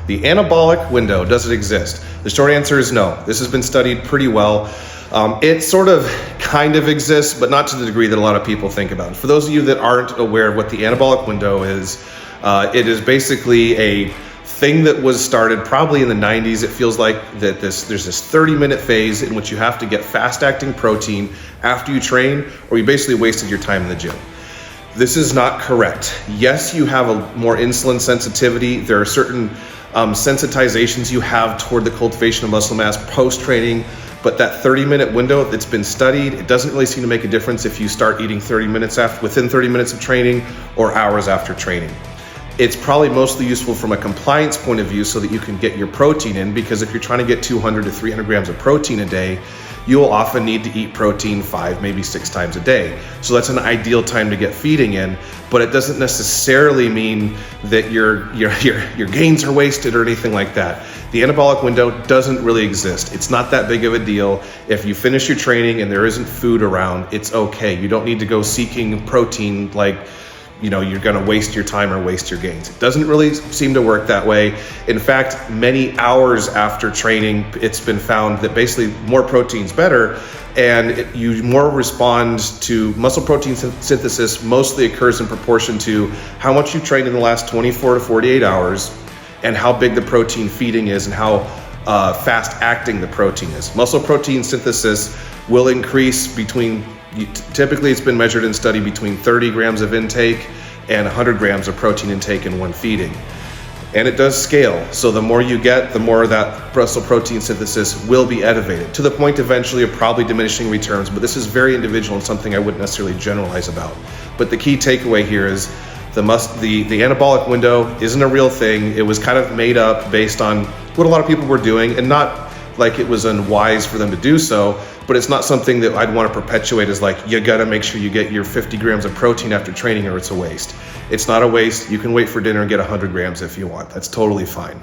The anabolic window, does it exist? The short answer is no. This has been studied pretty well. It sort of kind of exists, but not to the degree that a lot of people think about. For those of you that aren't aware of what the anabolic window is, it is basically a thing that was started probably in the 90s. It feels like that there's this 30-minute phase in which you have to get fast-acting protein after you train, or you basically wasted your time in the gym. This is not correct. Yes, you have a more insulin sensitivity. There are certain sensitizations you have toward the cultivation of muscle mass post-training, but that 30-minute window that's been studied, it doesn't really seem to make a difference if you start eating within 30 minutes of training or hours after training. It's probably mostly useful from a compliance point of view so that you can get your protein in, because if you're trying to get 200 to 300 grams of protein a day, you'll often need to eat protein 5, maybe 6 times a day. So that's an ideal time to get feeding in, but it doesn't necessarily mean that your gains are wasted or anything like that. The anabolic window doesn't really exist. It's not that big of a deal. If you finish your training and there isn't food around, it's okay. You don't need to go seeking protein like you're gonna waste your time or waste your gains. It doesn't really seem to work that way. In fact, many hours after training, it's been found that basically more protein's better, and you more respond to muscle protein synthesis. Mostly occurs in proportion to how much you trained in the last 24 to 48 hours and how big the protein feeding is and how fast acting the protein is. Muscle protein synthesis will increase typically it's been measured in study between 30 grams of intake and 100 grams of protein intake in one feeding. And it does scale. So the more you get, the more that muscle protein synthesis will be elevated, to the point eventually of probably diminishing returns. But this is very individual and something I wouldn't necessarily generalize about. But the key takeaway here is the anabolic window isn't a real thing. It was kind of made up based on what a lot of people were doing, and not like it was unwise for them to do so, but it's not something that I'd want to perpetuate as like, you gotta make sure you get your 50 grams of protein after training or it's a waste. It's not a waste. You can wait for dinner and get 100 grams if you want. That's totally fine.